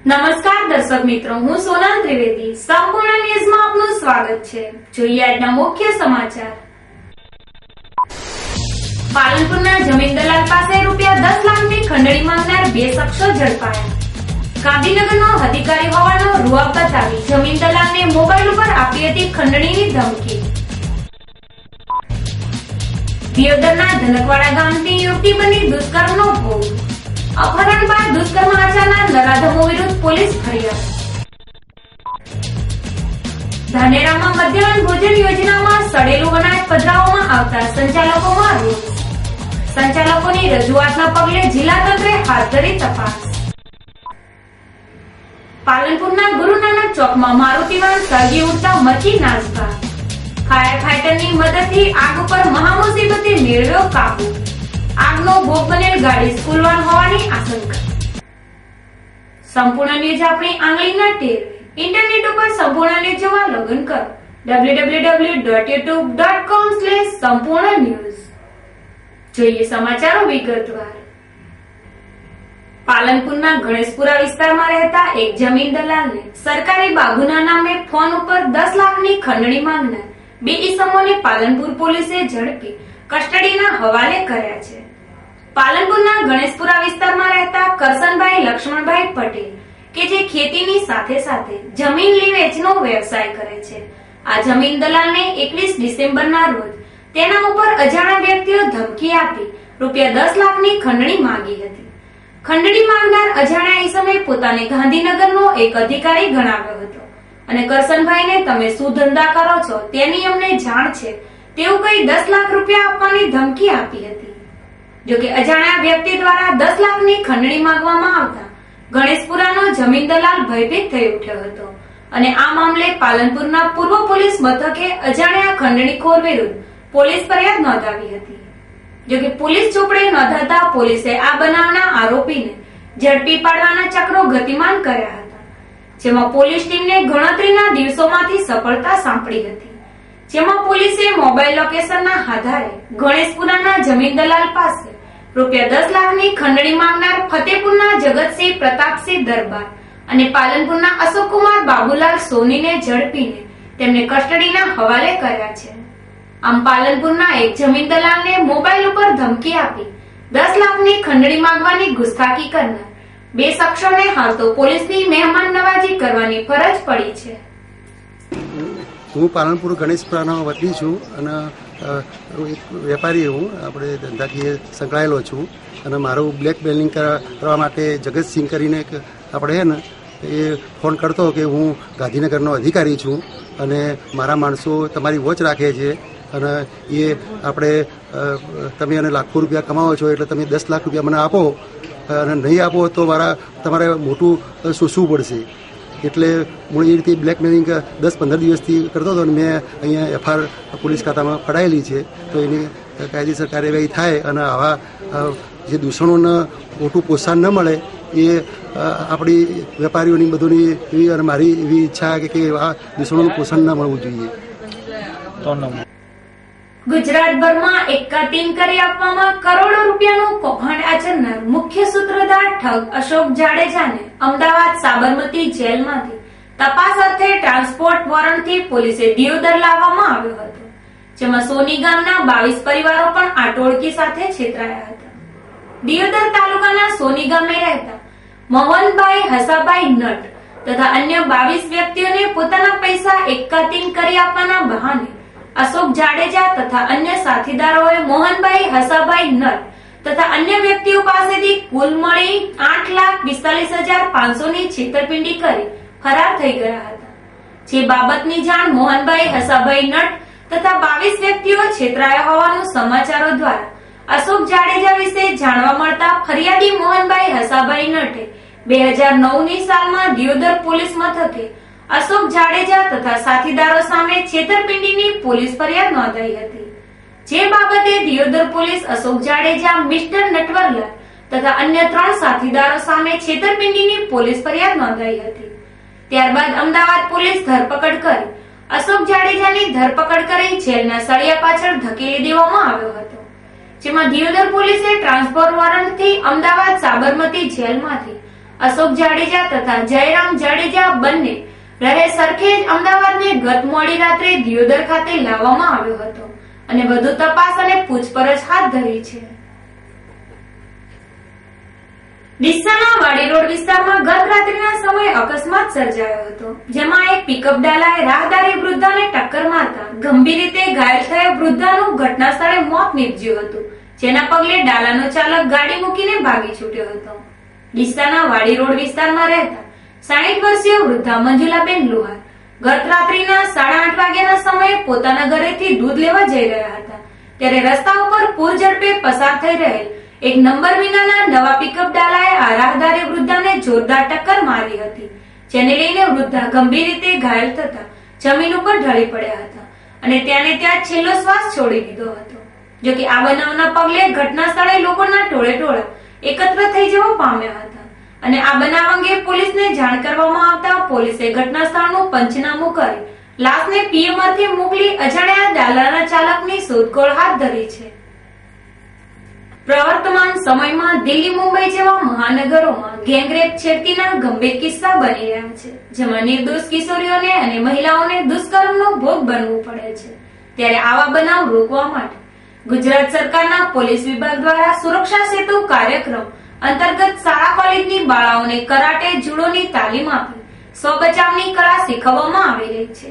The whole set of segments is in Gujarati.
નમસ્કાર દર્શક મિત્રો, હું સોનલ ત્રિવેદી. સંપૂર્ણ ન્યૂઝમાં આપનું સ્વાગત છે. જોઈએ આજના મુખ્ય સમાચાર. પાલનપુરના જમીન દલાલ પાસે ₹10 લાખની ખંડણી માંગનાર 2 શખ્સો ઝડપાયા. ગાંધીનગરનો અધિકારી હોવાનો રૂઆબ બતાવી જમીન દલાલને મોબાઈલ ઉપર આપી હતી ખંડણીની ધમકી. દિયોદરના ધનકવાડા ગામની યુવતી બની દુષ્કર્મનો ભોગ. અપહરણ બાદ દુષ્કર્મ આચરનાર નરાધમો વિરુદ્ધ પોલીસ ફરિયાદ. ધાનેરામાં મધ્યાહન ભોજન યોજનામાં સડેલું અનાજ પધરાવવામાં આવતા સંચાલકોમાં રોષ. સંચાલકોની રજૂઆતના પગલે જિલ્લા તંત્રે હાથ ધરી તપાસ. પાલનપુરના ગુરુ નાનક ચોકમાં મારુતિવાન સળગી ઉઠતા મચી નાસભાગ. ફાયર ફાઈટરની મદદથી આગ ઉપર મહામુસીબતે મેળવ્યો કાબુ. આગનો ભોગ બનેલ ગાડી સ્કૂલવાન હોવાની આશંકા. સંપૂર્ણ ન્યૂઝ આપણી આંગળીના ટેરવે. ઇન્ટરનેટ ઉપર સંપૂર્ણ ન્યૂઝ જોવા લોગિન કરો www.youtube.com/સંપૂર્ણ ન્યૂઝ. જોઈએ સમાચારો વિગતવાર. પાલનપુરના ગણેશપુરા વિસ્તારમાં રહેતા એક જમીન દલાલને સરકારી બાગુના નામે ફોન ઉપર 10 લાખની ખંડણી માંગનાર 2 ઈસમોને પાલનપુર પોલીસે ઝડપી કસ્ટડીના હવાલે કર્યા છે. પાલનપુરના ગણેશપુરા વિસ્તારમાં રહેતા કરશનભાઈ લક્ષ્મણભાઈ પટેલ કે જે ખેતીની સાથે સાથે જમીન લી વેચનો વ્યવસાય કરે છે. આ જમીન દલાલને 21 ડિસેમ્બરના રોજ તેના ઉપર અજાણ્યા વ્યક્તિઓ ધમકી આપી ₹10 લાખની ખંડણી માંગી હતી. ખંડણી માંગનાર અજાણ્યા ઈસમે પોતાને ગાંધીનગરનો એક અધિકારી ગણાવ્યો હતો અને કરશનભાઈને તમે શું ધંધા કરો છો તેની અમને જાણ છે તેવું કહી ₹10 લાખ આપવાની ધમકી આપી હતી. જોકે અજાણ્યા વ્યક્તિ દ્વારા 10 લાખની ખંડણી માંગવામાં આવતા ગણેશપુરાનો જમીન દલાલ ભયભીત થઈ ઉઠ્યો હતો અને આ મામલે પાલનપુરના પૂર્વ પોલીસ મથકે અજાણ્યા ખંડણીખોર વિરુદ્ધ પોલીસ ફરિયાદ નોંધાવી હતી. જોકે પોલીસ ચોપડે નોંધાતા પોલીસે આ બનાવના આરોપીને ઝડપી પાડવાના ચક્રો ગતિમાન કર્યા હતા, જેમાં પોલીસ ટીમને ગણતરીના દિવસોમાંથી સફળતા સાંપડી હતી. જેમાં પોલીસે મોબાઈલ લોકેશનના આધારે ગણેશપુરાના જમીન દલાલ પાસે ₹10 લાખની ખંડણી માંગનાર ફતેપુરના જગતસિંહ પ્રતાપસિંહ દરબાર અને પાલનપુરના અશોકકુમાર બાબુલાલ સોનીને ઝડપીને તેમને કસ્ટડીના હવાલે કર્યા છે. આમ પાલનપુરના એક જમીન દલાલને મોબાઈલ ઉપર ધમકી આપી 10 લાખની ખંડણી માંગવાની ગુસ્તાખી કરનાર 2 શખ્સોને હાલ તો પોલીસની મહેમાન નવાજી કરવાની ફરજ પડી છે. હું પાલનપુર ગણેશપુરાનો વતની છું અને એક વેપારી હું આપણે ધંધાકીય સંકળાયેલો છું અને મારું બ્લેકમેલિંગ કરવા માટે જગતસિંહ કરીને એક આપણે ને એ ફોન કરતો કે હું ગાંધીનગરનો અધિકારી છું અને મારા માણસો તમારી વોચ રાખે છે અને એ આપણે તમે એને લાખો રૂપિયા કમાવો છો એટલે તમે ₹10 લાખ મને આપો અને નહીં આપો તો તમારે મોટું શોષવું પડશે. એટલે હું એ રીતે બ્લેકમેલિંગ 10-15 દિવસથી કરતો હતો અને મેં અહીંયા FIR પોલીસ ખાતામાં ફડાયેલી છે. તો એની કાયદેસર કાર્યવાહી થાય અને આવા જે દૂષણોને મોટું પ્રોત્સાહન ન મળે એ આપણી વેપારીઓની બધોની એવી અને મારી એવી ઈચ્છા કે આ દૂષણોનું પોષણ ન મળવું જોઈએ. ગુજરાતભરમાં એકાતિંગ કરી આપવામાં કરોડો રૂપિયાનું કૌભાંડ આચરનાર મુખ્ય સૂત્રધાર ઠગ અશોક જાડેજાને અમદાવાદ સાબરમતી જેલમાંથી તપાસ અર્થે ટ્રાન્સપોર્ટ વોરંટથી પોલીસે દિયોદર લાવવામાં આવ્યો હતો, જેમાં સોની ગામના 22 પરિવારો પણ આ ટોળકી સાથે છેતરાયા હતા. દિયોદર તાલુકાના સોની ગામે રહેતા મોહનભાઈ હસાભાઈ નટ તથા અન્ય 22 વ્યક્તિઓને પોતાના પૈસા એકાતિંગ કરી આપવાના બહાને અશોક જાડેજા તથા અન્ય સાથીદારોએ મોહનભાઈ હસાભાઈ નટ તથા અન્ય વ્યક્તિઓ પાસેથી કુલ મળી 8,45,500ની છેતરપિંડી કરી ફરાર થઈ ગયા હતા. જે બાબતની જાણ મોહનભાઈ હસાભાઈ નટ તથા 22 વ્યક્તિઓ છેતરાયા હોવાનું સમાચારો દ્વારા અશોક જાડેજા વિશે જાણવા મળતા ફરિયાદી મોહનભાઈ હસાભાઈ નટે 2009ની સાલમાં દિયોદર પોલીસ મથકે અશોક જાડેજા તથા સાથીદારો સામે છેતરપિંડીની પોલીસ ફરિયાદ નોંધાઈ હતી. જે બાબતે દિયોદર પોલીસ અશોક જાડેજા, મિસ્ટર નટવરલાલ તથા અન્ય 3 સાથીદારો સામે છેતરપિંડીની પોલીસ ફરિયાદ નોંધાઈ હતી. ત્યારબાદ અમદાવાદ પોલીસ ધરપકડ કરી અશોક જાડેજાની ધરપકડ કરી જેલના સળિયા પાછળ ધકેલી દેવામાં આવ્યો હતો, જેમાં દિયોદર પોલીસે ટ્રાન્સફર વોરંટથી અમદાવાદ સાબરમતી જેલમાંથી અશોક જાડેજા તથા જયરામ જાડેજા બંને રહે સરખેજ અમદાવાદને ગત મોડી રાત્રે દિયોદર ખાતે લાવવામાં આવ્યો હતો અને વધુ તપાસ અને પૂછપરછ હાથ ધરી છે. ડીસાના વાડી રોડ વિસ્તારમાં ગત રાત્રિના સમયે અકસ્માત સર્જાયો હતો, જેમાં એક પિકઅપ ડાલાએ રાહદારી વૃદ્ધાને ટક્કર મારતા ગંભીર રીતે ઘાયલ થયેલ વૃદ્ધાનું ઘટના સ્થળે મોત નીપજ્યું હતું, જેના પગલે ડાલાનો ચાલક ગાડી મૂકીને ભાગી છૂટ્યો હતો. ડીસાના વાડી રોડ વિસ્તારમાં રહેતા 60 વર્ષીય વૃદ્ધા મંજુલાબેન લોહાર ગત રાત્રિના 8:30 વાગ્યાના સમયે પોતાના ઘરેથી દૂધ લેવા જઈ રહ્યા હતા, ત્યારે રસ્તા ઉપર પૂર ઝડપે પસાર થઈ રહેલ એક નંબર વિનાના નવા પિકઅપ ડાલાએ આ રાહદારી વૃદ્ધાને જોરદાર ટક્કર મારી હતી, જેને લઈને વૃદ્ધા ગંભીર રીતે ઘાયલ થતા જમીન ઉપર ઢળી પડ્યા હતા અને ત્યાંને ત્યાં છેલ્લો શ્વાસ છોડી દીધો હતો. જોકે આ બનાવના પગલે ઘટના સ્થળે લોકોના ટોળે એકત્ર થઈ જવા પામ્યા હતા અને આ બનાવ અંગે પોલીસને જાણ કરવામાં આવતા પોલીસે ઘટના સ્થળનું પંચનામું કરી લાશને પીએમઆરથી મોકલી અજાણ્યા ડાલાના ચાલકની શોધખોળ હાથ ધરી છે. પ્રવર્તમાન સમયમાં દિલ્હી, મુંબઈ જેવા મહાનગરોમાં ગેંગરેપ છેડતીના ગંભીર કિસ્સા બની રહ્યા છે, જેમાં નિર્દોષ કિશોરીઓને અને મહિલાઓને દુષ્કર્મનો ભોગ બનવું પડે છે. ત્યારે આવા બનાવ રોકવા માટે ગુજરાત સરકારના પોલીસ વિભાગ દ્વારા સુરક્ષા સેતુ કાર્યક્રમ અંતર્ગત શાળા કોલેજની બાળાઓને કરાટે, જુડોની તાલીમ આપી સ્વ બચાવની કળા શીખવવામાં આવી રહી છે,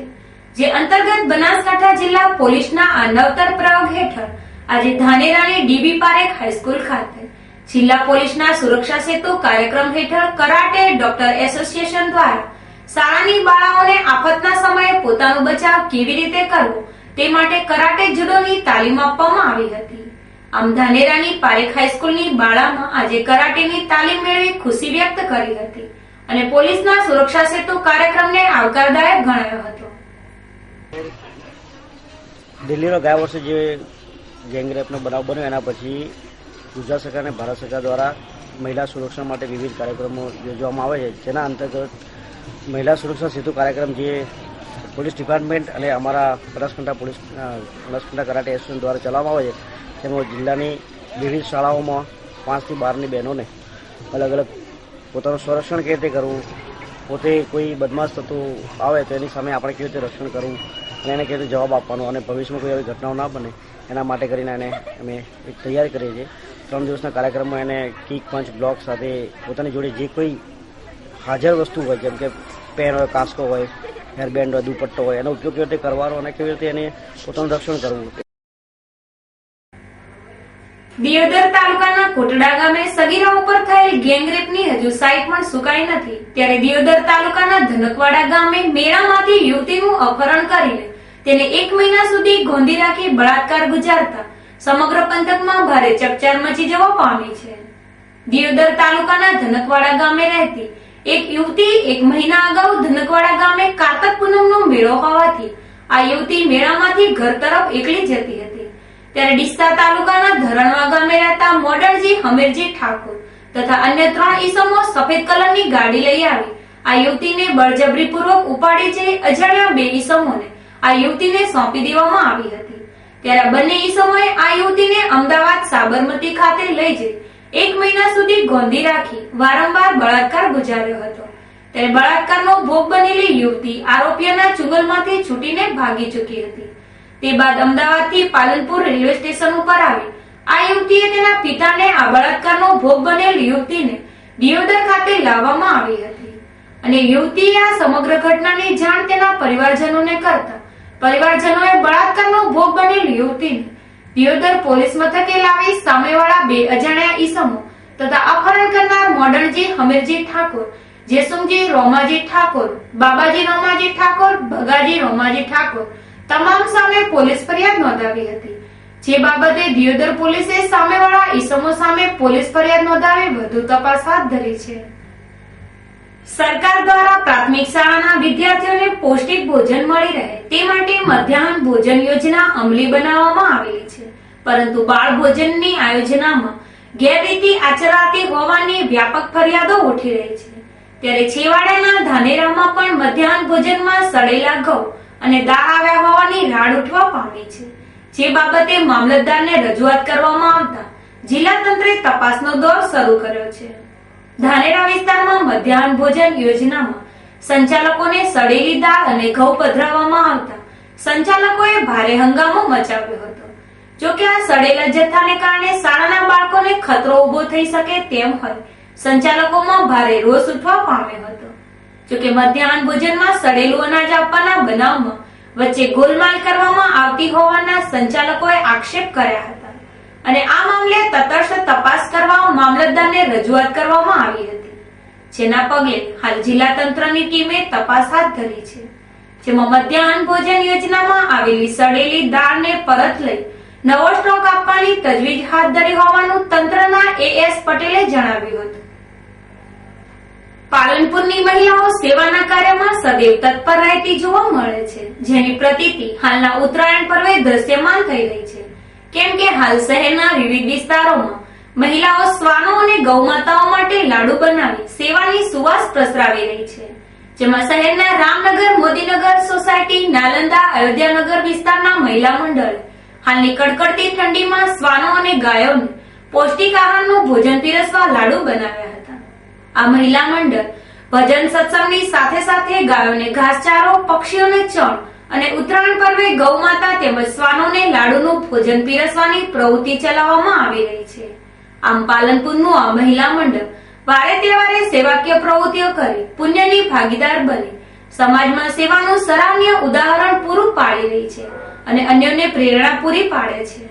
જે અંતર્ગત બનાસકાંઠા જિલ્લા પોલીસના આ નવતર પ્રયોગ હેઠળ આજે ધાનેરાની ડીબી પારેખ હાઈસ્કૂલ ખાતે જિલ્લા પોલીસના સુરક્ષા સેતુ કાર્યક્રમ હેઠળ કરાટે ડોક્ટર એસોસિએશન દ્વારા શાળાની બાળાઓને આફતના સમયે પોતાનો બચાવ કેવી રીતે કરવો તે માટે કરાટે, જુડોની તાલીમ આપવામાં આવી હતી. આમ ધાનેરાની પારેખ હાઈસ્કૂલની બાળામાં આજે કરાટેની તાલીમ મેળવી ખુશી વ્યક્ત કરી હતી અને પોલીસના સુરક્ષા સેતુ કાર્યક્રમને આવકારદાયક ગણાયો હતો. દિલ્હીનો ગયા વર્ષે જે ગેંગરેપનો બનાવ બન્યો એના પછી ગુજરાત સરકાર અને ભારત સરકાર દ્વારા મહિલા સુરક્ષા માટે વિવિધ કાર્યક્રમો યોજવામાં આવે છે, જેના અંતર્ગત મહિલા સુરક્ષા સેતુ કાર્યક્રમ જે પોલીસ ડિપાર્ટમેન્ટ અને અમારા બનાસકાંઠા કરાટે એસોસિએશન દ્વારા ચલાવવામાં આવે છે, તેમાં જિલ્લાની વિવિધ શાળાઓમાં 5 થી 12ની બહેનોને અલગ અલગ પોતાનું સંરક્ષણ કેવી રીતે કરવું, પોતે કોઈ બદમાશ થતું આવે તો એની સામે આપણે કેવી રીતે રક્ષણ કરવું અને એને કેવી રીતે જવાબ આપવાનો અને ભવિષ્યમાં કોઈ આવી ઘટનાઓ ના બને એના માટે કરીને એને અમે એક તૈયારી કરીએ છીએ. 3 દિવસના કાર્યક્રમમાં એને કિક, પંચ, બ્લોક સાથે પોતાની જોડે જે કોઈ હાજર વસ્તુ હોય, જેમ કે પેન હોય, કાસ્કો હોય, હેરબેન્ડ હોય, દુપટ્ટો હોય, એનો ઉપયોગ કેવી રીતે કરવાનો અને કેવી રીતે એને પોતાનું રક્ષણ કરવું. દિયોદર તાલુકાના કોટડા ગામે સગીરા ઉપર થયેલ ગેંગરેપની હજુ સાઈટ પણ સુકાઈ નથી, ત્યારે દિયોદર તાલુકાના ધનકવાડા ગામે મેળામાંથી યુવતીનું અપહરણ કરીને તેને 1 મહિના સુધી ગોંધી રાખી બળાત્કાર ગુજારતા સમગ્ર પંથકમાં ભારે ચકચાર મચી જવા પામી છે. દિયોદર તાલુકાના ધનકવાડા ગામે રહેતી એક યુવતી 1 મહિના અગાઉ ધનકવાડા ગામે કાર્તક પૂનમનો મેળો હોવાથી આ યુવતી મેળામાંથી ઘર તરફ એકલી જતી હતી, ત્યારે ડીસા તાલુકાના ધરણવા ગામે રહેતા મોડણજી હમીરજી ઠાકોર તથા અન્ય 3 ઈસમો સફેદ કલરની ગાડી લઈ આવી આ યુવતીને બળજબરીપૂર્વક ઉપાડી જઈ અજાણ્યા 2 ઈસમોને આ યુવતીને સોંપી દેવામાં આવી હતી. ત્યારે બંને ઈસમોએ આ યુવતીને અમદાવાદ સાબરમતી ખાતે લઈ જઈ 1 મહિના સુધી ગોંધી રાખી વારંવાર બળાત્કાર ગુજાર્યો હતો. ત્યારે બળાત્કારનો ભોગ બનેલી યુવતી આરોપીઓના ચુંગલમાંથી છૂટીને ભાગી ચૂકી હતી. તે બાદ અમદાવાદથી પાલનપુર રેલવે સ્ટેશન ઉપર આવી આ યુવતીએ તેના પિતાને આ બળાત્કારનો ભોગ બનેલ યુવતીને દિયોદર ખાતે લાવવામાં આવી હતી અને યુવતીએ આ સમગ્ર ઘટનાની જાણ તેના પરિવારજનોને કરતા પરિવારજનોએ બળાત્કારનો ભોગ બનેલ યુવતીને દિયોદર પોલીસ મથકે લાવી સામેવાળા 2 અજાણ્યા ઈસમો તથા અપહરણ કરનાર મોડણજી હમીરજી ઠાકોર, જેસુમજી રોમાજી ઠાકોર, બાબાજી રોમાજી ઠાકોર, ભગાજી રોમાજી ઠાકોર તમામ સામે પોલીસ ફરિયાદ નોંધાવી હતી, જે બાબતે દિયોદર પોલીસે સામેવાળા ઈસમો સામે પોલીસ ફરિયાદ નોંધાવી વધુ તપાસ હાથ ધરી છે. સરકાર દ્વારા પ્રાથમિક શાળાના વિદ્યાર્થીઓને પૌષ્ટિક ભોજન મળી રહે તે માટે મધ્યાહન ભોજન યોજના અમલી બનાવવામાં આવેલી છે, પરંતુ બાળ ભોજનની આ યોજનામાં ગેરરીતિ આચરાતી હોવાની વ્યાપક ફરિયાદો ઉઠી રહી છે. ત્યારે છેવાડાના ધાનેરામાં પણ મધ્યાહન ભોજનમાં સડેલા ઘઉં અને દાળ આવ્યા હોવાની રાડ ઉઠવા પામી છે, જે બાબતે મામલતદારને રજૂઆત કરવામાં આવતા જિલ્લા તંત્રે તપાસનો દોર શરૂ કર્યો છે. ધાનેરા વિસ્તારમાં મધ્યાહન ભોજન યોજનામાં સંચાલકોને સડેલી દાળ અને ઘઉં પધરાવવામાં આવતા સંચાલકોએ ભારે હંગામો મચાવ્યો હતો. જોકે આ સડેલા જથ્થાને કારણે શાળાના બાળકોને ખતરો ઉભો થઈ શકે તેમ હોય સંચાલકોમાં ભારે રોષ ઉઠવા પામ્યો હતો. જોકે મધ્યાહન ભોજનમાં સડેલું અનાજ આપવાના બનાવમાં વચ્ચે ગોલમાલ કરવામાં આવતી હોવાના સંચાલકોએ આક્ષેપ કર્યા હતા અને આ મામલે તટસ્થ તપાસ કરવા મામલતદારને રજૂઆત કરવામાં આવી હતી, જેના પગલે હાલ જિલ્લા તંત્રની ટીમે તપાસ હાથ ધરી છે, જેમાં મધ્યાહન ભોજન યોજનામાં આવેલી સડેલી દાળને પરત લઈ નવો સ્ટોક આપવાની તજવીજ હાથ ધરી હોવાનું તંત્રના AS પટેલે જણાવ્યું હતું. પાલનપુરની મહિલાઓ સેવાના કાર્યમાં સદૈવ તત્પર રહેતી જોવા મળે છે, જેની પ્રતીતિ હાલના ઉત્તરાયણ પર્વે દ્રશ્યમાન થઈ રહી છે. કેમ કે હાલ શહેરના વિવિધ વિસ્તારોમાં મહિલાઓ શ્વાનો અને ગૌમાતાઓ માટે લાડુ બનાવી સેવાની સુવાસ પ્રસરાવી રહી છે, જેમાં શહેરના રામનગર, મોદીનગર સોસાયટી, નાલંદા, અયોધ્યાનગર વિસ્તારના મહિલા મંડળે હાલની કડકડતી ઠંડીમાં શ્વાનો અને ગાયોને પૌષ્ટિક આહારનું ભોજન પીરસવા લાડુ બનાવ્યા હતા. આ મહિલા મંડળ ભજન સત્સંગની સાથે સાથે ગાયોને ઘાસચારો, પક્ષીઓને ચણ અને ઉત્તરાયણ પર્વે ગૌમાતા તેમજ શ્વાનોને લાડુનું ભોજન પીરસવાની પ્રવૃત્તિ ચલાવવામાં આવી રહી છે. આમ પાલનપુરનું આ મહિલા મંડળ વારે તહેવારે સેવાકીય પ્રવૃત્તિઓ કરી પુણ્યની ભાગીદાર બની સમાજમાં સેવાનું સરાહનીય ઉદાહરણ પૂરું પાડી રહી છે અને અન્યોને પ્રેરણા પૂરી પાડે છે.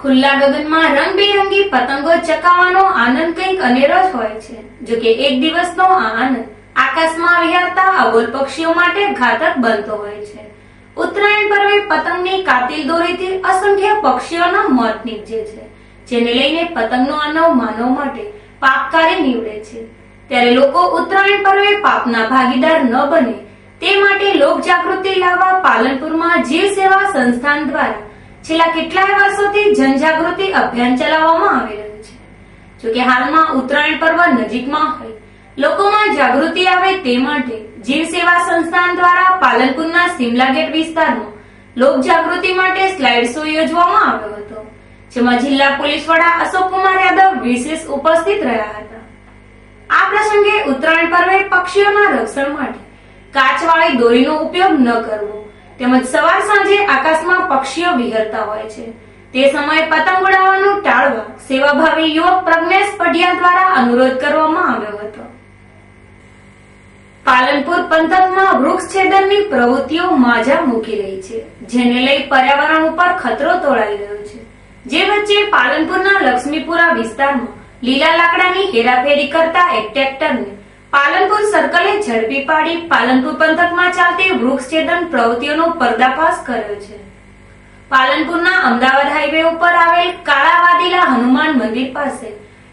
ખુલ્લા ગગનમાં રંગબેરંગી પતંગો ચકાવવાનો આનંદ કંઈક અનેરો જ હોય છે. જોકે એક દિવસનો આ આનંદ આકાશમાં વિહરતા અબોલ પક્ષીઓ માટે ઘાતક બનતો હોય છે. ઉત્તરાયણ પર્વે પતંગની કાતિલ દોરીથી અસંખ્ય પક્ષીઓના મોત નીપજે છે, જેને લઈને પતંગનો આનવ માનવ માટે પાપકારી નીવડે છે. ત્યારે લોકો ઉત્તરાયણ પર્વે પાપના ભાગીદાર ન બને તે માટે લોક જાગૃતિ લાવવા પાલનપુરમાં જીવ સેવા સંસ્થાન દ્વારા છેલ્લા કેટલાય વર્ષોથી જનજાગૃતિ અભિયાન ચલાવવામાં આવી રહ્યું છે. જોકે હાલમાં ઉત્તરાયણ પર્વ નજીકમાં હોય લોકોમાં જાગૃતિ આવે તે માટે જીવ સેવા સંસ્થાન દ્વારા પાલનપુરના સિમલા ગેટ વિસ્તારમાં લોક જાગૃતિ માટે સ્લાઇડ શો યોજવામાં આવ્યો હતો, જેમાં જિલ્લા પોલીસ વડા અશોક કુમાર યાદવ વિશેષ ઉપસ્થિત રહ્યા હતા. આ પ્રસંગે ઉત્તરાયણ પર્વે પક્ષીઓના રક્ષણ માટે કાચવાળી દોરીનો ઉપયોગ ન કરવો તેમજ સવાર સાંજે આકાશમાં પક્ષીઓ વિહરતા હોય છે તે સમયે પતંગ ઉડાવવાનું ટાળવા સેવાભાવી યુવક પ્રજ્ઞેશ પઢિયા દ્વારા અનુરોધ કરવામાં આવ્યો હતો. પાલનપુર પંથકમાં વૃક્ષ છેદનની પ્રવૃત્તિઓ માજા મૂકી રહી છે, જેને લઈ પર્યાવરણ ઉપર ખતરો તોળાઈ રહ્યો છે. જે વચ્ચે પાલનપુરના લક્ષ્મીપુરા વિસ્તારમાં લીલા લાકડાની હેરાફેરી કરતા એક ટ્રેક્ટરને પાલનપુર સર્કલે ઝડપી પાડી પાલનપુર પંથકમાં ચાલતી વૃક્ષછેદન પ્રવૃત્તિઓનો પર્દાફાશ કર્યો છે. પાલનપુરના અમદાવાદ હાઈવે ઉપર આવેલ કાળાવાદીલા હનુમાન મંદિર પાસે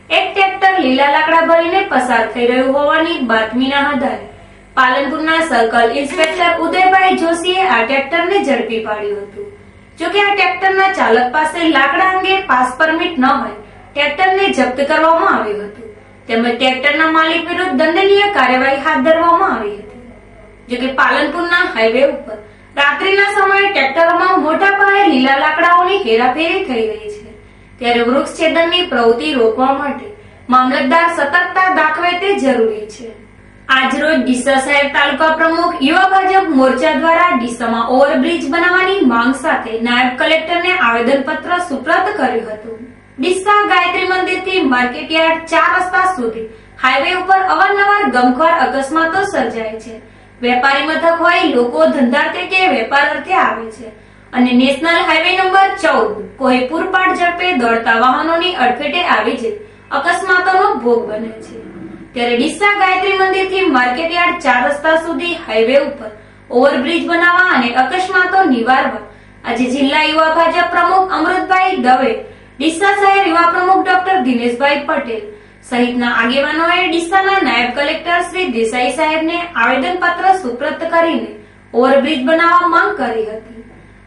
એક ટ્રેક્ટર લીલા લાકડા ભરીને પસાર થઈ રહ્યું હોવાની બાતમીના આધારે પાલનપુરના સર્કલ ઇન્સ્પેક્ટર ઉદયભાઈ જોશીએ આ ટ્રેક્ટરને ઝડપી પાડ્યું હતું. જોકે આ ટ્રેક્ટરના ચાલક પાસે લાકડા અંગે પાસ પરમિટ ન હોય ટ્રેક્ટરને જપ્ત કરવામાં આવ્યું હતું તેમજ ટ્રેક્ટરના માલિક વિરુદ્ધ દંડનીય કાર્યવાહી હાથ ધરવામાં આવી હતી. જોકે પાલનપુરના હાઈવે ઉપર રાત્રિના સમયે ટ્રેક્ટરોમાં મોટા પાયે લીલા લાકડાઓની હેરાફેરી થઈ રહી છે, ત્યારે વૃક્ષ છેદનની પ્રવૃત્તિ રોકવા માટે મામલતદાર સતર્કતા દાખવે તે જરૂરી છે. આજરોજ ડીસા શહેર તાલુકા પ્રમુખ યુવા ભાજપ મોરચા દ્વારા ડીસામાં ઓવરબ્રિજ બનાવવાની માંગ સાથે નાયબ કલેક્ટરને આવેદનપત્ર સુપ્રત કર્યું હતું. ડીસા ગાયત્રી મંદિરથી માર્કેટયાર્ડ 4 રસ્તા સુધી હાઈવે ઉપર અવારનવાર ગમખ્વાર અકસ્માતો સર્જાય છે. વેપારી મથક હોય લોકો ધંધાર્થે કે વેપાર અર્થે આવે છે અને નેશનલ હાઈવે નંબર 14 કોઈ પૂરપાટ ઝડપે દોડતા વાહનોની અડફેટે આવી જઈ અકસ્માતોનો ભોગ બને છે. ત્યારે ડીસા ગાયત્રી મંદિરથી માર્કેટયાર્ડ 4 રસ્તા સુધી હાઈવે ઉપર ઓવરબ્રિજ બનાવવા અને અકસ્માતો નિવારવા આજે જિલ્લા યુવા ભાજપ પ્રમુખ અમૃતભાઈ દવે, ડીસા શહેર યુવા પ્રમુખ ડોક્ટર દિનેશભાઈ પટેલ સહિતના આગેવાનોએ ડીસાના નાયબ કલેક્ટર શ્રી દેસાઈ સાહેબને આવેદનપત્ર સુપ્રત કરીને ઓવરબ્રિજ બનાવવા માંગ કરી હતી.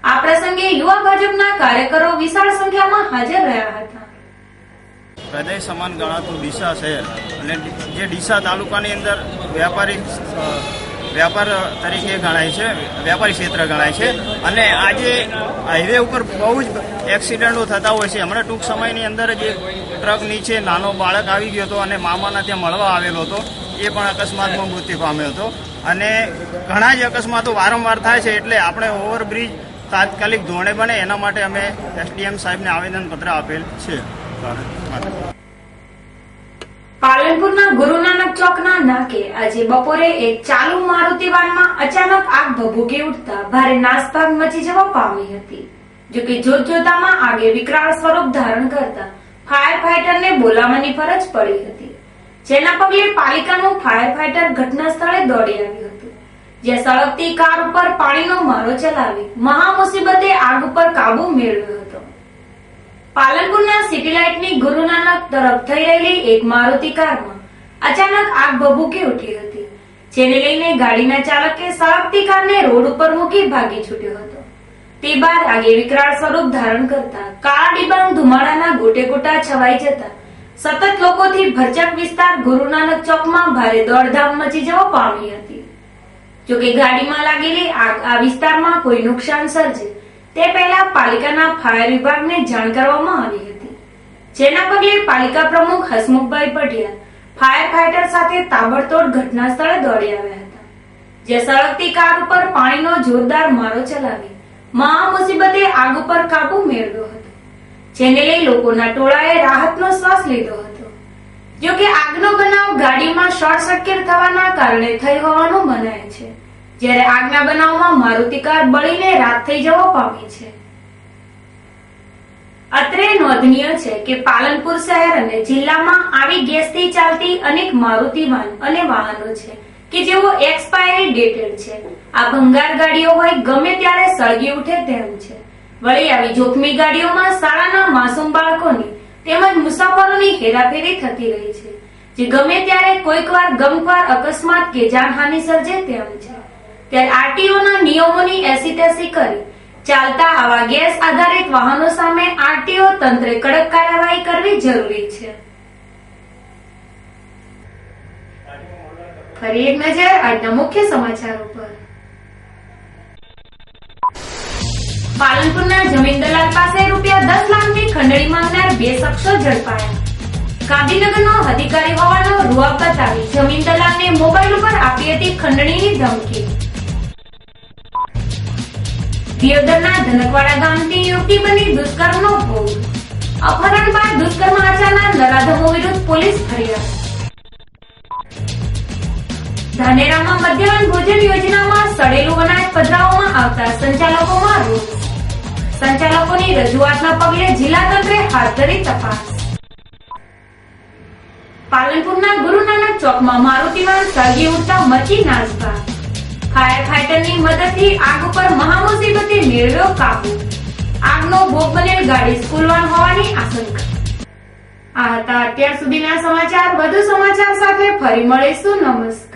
આ પ્રસંગે યુવા ભાજપના કાર્યકરો વિશાળ સંખ્યામાં હાજર રહ્યા હતા. હૃદય સમાન ગણાતું ડીસા શહેર અને જે ડીસા તાલુકાની અંદર વ્યાપારિક વ્યાપાર તરીકે ગણાય છે, વ્યાપારી ક્ષેત્ર ગણાય છે. અને આજે હાઈવે ઉપર બહુ જ એક્સિડન્ટો થતા હોય છે. હમણાં ટૂંક સમયની અંદર જ એક ટ્રક નીચે નાનો બાળક આવી ગયો હતો અને મામાના ત્યાં મળવા આવેલો હતો, એ પણ અકસ્માતમાં મૃત્યુ પામ્યો હતો. અને ઘણા જ અકસ્માતો વારંવાર થાય છે, એટલે આપણે ઓવરબ્રિજ તાત્કાલિક ધોરણે બને એના માટે અમે એસડીએમ સાહેબને આવેદનપત્ર આપેલ છે. પાલનપુરના ગુરુ નાનક ચોકના નાકે આજે બપોરે એક ચાલુ મારુતિ વાનમાં અચાનક આગ ભભૂકી ઉઠતા ભારે નાસભાગ મચી જવા પામી હતી. જોકે જોતજોતામાં આગે વિકરાળ સ્વરૂપ ધારણ કરતા ફાયર ફાઈટરને બોલાવવાની ફરજ પડી હતી, જેના પગલે પાલિકાનું ફાયર ફાઈટર ઘટના સ્થળે દોડી આવ્યું હતું, જ્યાં સળગતી કાર ઉપર પાણીનો મારો ચલાવી મહા મુસીબતે આગ ઉપર કાબુ મેળવ્યો હતો. પાલનપુરના સિટી લાઇટની ગુરુ નાનક તરફ થઈ રહેલી એક મારુતિ કારમાં અચાનક આગ ભભૂકી ઉઠી હતી, જેને લઈને ગાડીના ચાલકે સળગતી કારને રોડ ઉપર મૂકી ભાગી છૂટ્યો હતો. તે બાદ આગે વિકરાળ સ્વરૂપ ધારણ કરતા કાળા ડિબાંગ ધુમાડાના ગોટે ગોટા છવાઈ જતા સતત લોકોથી ભરચક વિસ્તાર ગુરુ નાનક ચોકમાં ભારે દોડધામ મચી જવા પામી હતી. જોકે ગાડીમાં લાગેલી આગ આ વિસ્તારમાં કોઈ નુકસાન સર્જે તે પહેલા પાલિકાના ફાયર વિભાગને જાણ કરવામાં આવી હતી, જેના પગલે પાલિકા પ્રમુખ હસમુખભાઈ પઢિયાર ફાયર ફાઈટર સાથે તાબડતોડ ઘટના સ્થળે દોડી આવ્યા હતા, જે સળગતી કાર ઉપર પાણીનો જોરદાર મારો ચલાવી મહા મુસીબતે આગ ઉપર કાબુ મેળવ્યો હતો, જેને લઈ લોકોના ટોળાએ રાહતનો શ્વાસ લીધો હતો. જોકે આગનો બનાવ ગાડીમાં શોર્ટ સર્કિટ થવાના કારણે થઈ હોવાનું મનાય છે, જ્યારે આગના બનાવમાં મારુતિ કાર બળીને રાખ થઈ જવા પામી છે. અત્રે નોંધનીય છે કે પાલનપુર શહેર અને જિલ્લામાં આવી ગેસથી ચાલતી અનેક મારુતિ વાન અને વાહનો છે કે જેઓ એક્સપાયરી ડેટેડ છે. આ ભંગાર ગાડીઓ હોય ગમે ત્યારે સળગી ઉઠે તેમ છે. વળી આવી જોખમી ગાડીઓમાં શાળાના માસૂમ બાળકોની તેમજ મુસાફરોની હેરાફેરી થતી રહી છે, જે ગમે ત્યારે કોઈક વાર ગમખ્વાર અકસ્માત કે જાનહાનિ સર્જે તેમ છે. ત્યારે આરટીઓના નિયમોની એસીટેસી કરી ચાલતા આવા ગેસ આધારિત વાહનો સામે આરટીઓ તંત્રે કડક કાર્યવાહી કરવી જરૂરી છે. ફરી એક નજર આજના મુખ્ય સમાચારો પર. પાલનપુરના જમીન દલાલ પાસે ₹10 લાખની ખંડણી માંગનાર 2 શખ્સો ઝડપાયા. ગાંધીનગરનો અધિકારી હોવાનો રૂઆબ બતાવી જમીન દલાલને મોબાઈલ ઉપર આપી હતી ખંડણીની ધમકી. દિયોદરના ધનકવાડા ગામની યુવતી બની દુષ્કર્મનો ભોગ. અપહરણ બાદ દુષ્કર્મ આચરનાર નરાધમો વિરુદ્ધ પોલીસ ફરિયાદ. ધાનેરામાં મધ્યાહન ભોજન યોજનામાં સડેલું અનાજ પધરાવવામાં આવતા સંચાલકોમાં રોષ. સંચાલકોની રજૂઆતના પગલે જિલ્લા તંત્રે હાથ ધરી તપાસ. પાલનપુરના ગુરુ નાનક ચોકમાં મારુતિ વાન સળગી ઉઠતા મચી નાસભાગ. ફાયર ફાઈટરની મદદથી આગ ઉપર મહા મુસીબતે મેળવ્યો કાબુ. આગનો ભોગ બનેલ ગાડી સ્કૂલ વાન હોવાની આશંકા. આ હતા અત્યાર સુધીના સમાચાર. વધુ સમાચાર સાથે ફરી મળીશું. નમસ્કાર.